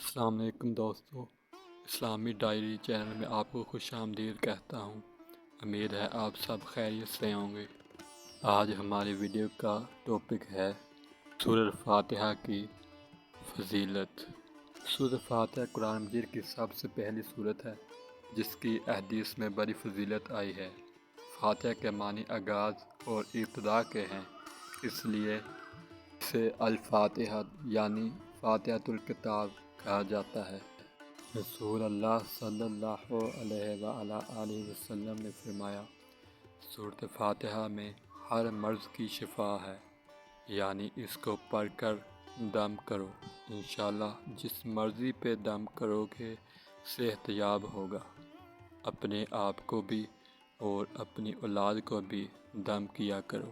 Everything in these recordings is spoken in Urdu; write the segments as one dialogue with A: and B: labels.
A: السلام علیکم دوستو، اسلامی ڈائری چینل میں آپ کو خوش آمدید کہتا ہوں۔ امید ہے آپ سب خیریت سے ہوں گے۔ آج ہماری ویڈیو کا ٹاپک ہے سورۃ فاتحہ کی فضیلت۔ سورۃ فاتحہ قرآن مجید کی سب سے پہلی سورت ہے جس کی احادیث میں بڑی فضیلت آئی ہے۔ فاتحہ کے معنی آغاز اور ابتدا کے ہیں، اس لیے اسے الفاتحہ یعنی فاتحۃ الکتاب کہا جاتا ہے۔ رسول اللہ صلی اللہ علیہ وآلہ وسلم نے فرمایا، سورۃ فاتحہ میں ہر مرض کی شفا ہے، یعنی اس کو پڑھ کر دم کرو، انشاءاللہ جس مرضی پہ دم کرو گے صحت یاب ہوگا۔ اپنے آپ کو بھی اور اپنی اولاد کو بھی دم کیا کرو۔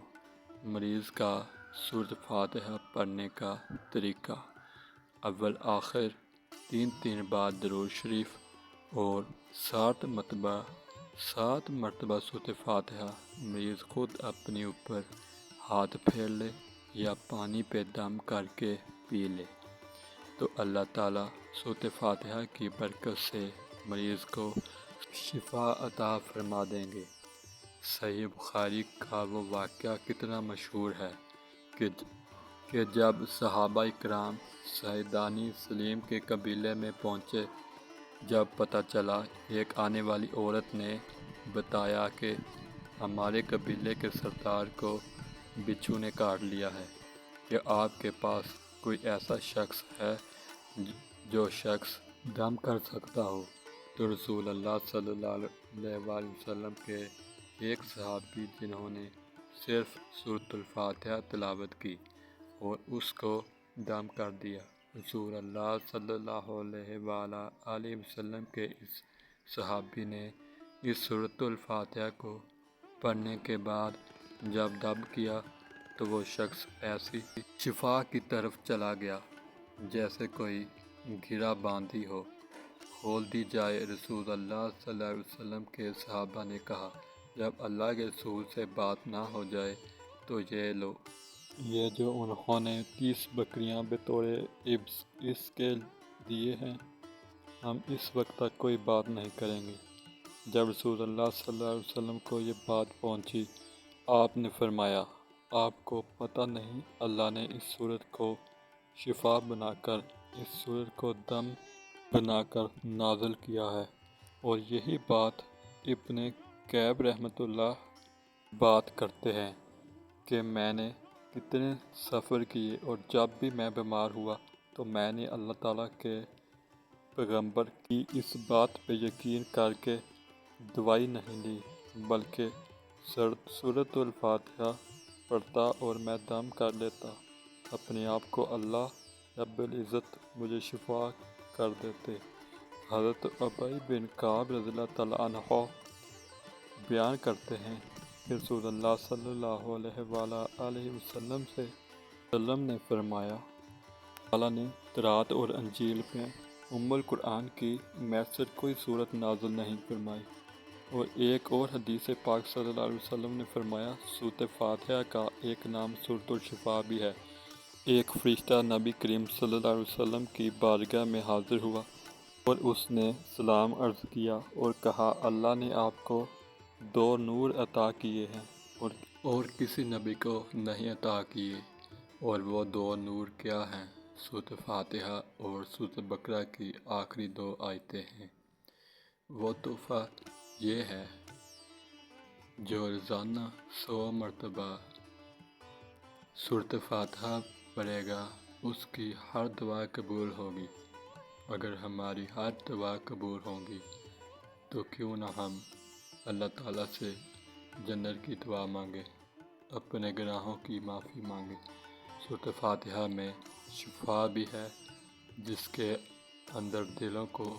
A: مریض کا سورۃ فاتحہ پڑھنے کا طریقہ: اول آخر 3 بار درود شریف اور 7 مرتبہ سورۃ فاتحہ۔ مریض خود اپنے اوپر ہاتھ پھیر لے یا پانی پہ دم کر کے پی لے تو اللہ تعالیٰ سورۃ فاتحہ کی برکت سے مریض کو شفا عطا فرما دیں گے۔ صحیح بخاری کا وہ واقعہ کتنا مشہور ہے کہ جب صحابہ کرام سیدانی سلیم کے قبیلے میں پہنچے، جب پتہ چلا، ایک آنے والی عورت نے بتایا کہ ہمارے قبیلے کے سردار کو بچھو نے کاٹ لیا ہے، کہ آپ کے پاس کوئی ایسا شخص ہے جو شخص دم کر سکتا ہو؟ تو رسول اللہ صلی اللہ علیہ وآلہ وسلم کے ایک صحابی جنہوں نے صرف سورۃ الفاتحہ تلاوت کی اور اس کو دم کر دیا۔ رسول اللہ صلی اللہ علیہ وآلہ وسلم کے اس صحابی نے اس سورۃ الفاتحہ کو پڑھنے کے بعد جب دم کیا تو وہ شخص ایسی شفا کی طرف چلا گیا جیسے کوئی گرہ باندھی ہو کھول دی جائے۔ رسول اللہ صلی اللہ علیہ وسلم کے صحابہ نے کہا، جب اللہ کے رسول سے بات نہ ہو جائے تو یہ لو، یہ جو انہوں نے 30 بکریاں بطور عبث اس کے دیے ہیں، ہم اس وقت تک کوئی بات نہیں کریں گے۔ جب رسول اللہ صلی اللہ علیہ وسلم کو یہ بات پہنچی، آپ نے فرمایا، آپ کو پتہ نہیں اللہ نے اس سورت کو شفا بنا کر، اس سورت کو دم بنا کر نازل کیا ہے۔ اور یہی بات ابن کعب رحمۃ اللہ بات کرتے ہیں کہ میں نے کتنے سفر کیے اور جب بھی میں بیمار ہوا تو میں نے اللہ تعالیٰ کے پیغمبر کی اس بات پہ یقین کر کے دوائی نہیں لی، بلکہ سورۃ الفاتحہ پڑھتا اور میں دم کر لیتا، اپنے آپ کو اللہ رب العزت مجھے شفا کر دیتے۔ حضرت ابی بن کعب رضی اللہ تعالیٰ عنہ بیان کرتے ہیں کہ رسول اللہ صلی اللہ علیہ وآلہ وسلم نے فرمایا، اللہ نے تورات اور انجیل میں ام القرآن کی میسر کوئی صورت نازل نہیں فرمائی۔ اور ایک اور حدیث پاک صلی اللہ علیہ وسلم نے فرمایا، سورۃ فاتحہ کا ایک نام سورۃ الشفا بھی ہے۔ ایک فرشتہ نبی کریم صلی اللہ علیہ وسلم کی بارگاہ میں حاضر ہوا اور اس نے سلام عرض کیا اور کہا، اللہ نے آپ کو 2 نور عطا کیے ہیں اور کسی نبی کو نہیں عطا کیے، اور وہ 2 نور کیا ہیں؟ سورۃ فاتحہ اور سورۃ بقرہ کی آخری 2 آیتیں ہیں۔ وہ تحفہ یہ ہے، جو روزانہ 100 مرتبہ سورۃ فاتحہ پڑھے گا اس کی ہر دعا قبول ہوگی۔ اگر ہماری ہر دعا قبول ہوگی تو کیوں نہ ہم اللہ تعالیٰ سے جنت کی دعا مانگیں، اپنے گناہوں کی معافی مانگیں۔ سورۃ فاتحہ میں شفا بھی ہے، جس کے اندر دلوں کو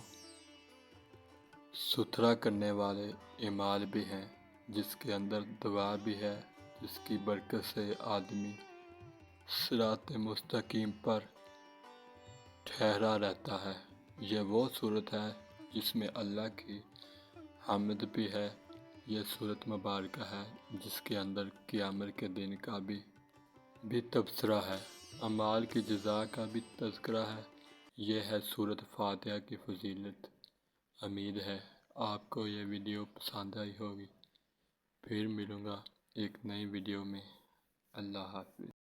A: ستھرا کرنے والے اعمال بھی ہیں، جس کے اندر دعا بھی ہے، جس کی برکت سے آدمی صراط مستقیم پر ٹھہرا رہتا ہے۔ یہ وہ صورت ہے جس میں اللہ کی حمد بھی ہے۔ یہ صورت مبارکہ ہے جس کے اندر قیامت کے دن کا بھی تبصرہ ہے، اعمال کی جزا کا بھی تذکرہ ہے۔ یہ ہے سورۃ فاتحہ کی فضیلت۔ امید ہے آپ کو یہ ویڈیو پسند آئی ہوگی۔ پھر ملوں گا ایک نئی ویڈیو میں۔ اللہ حافظ۔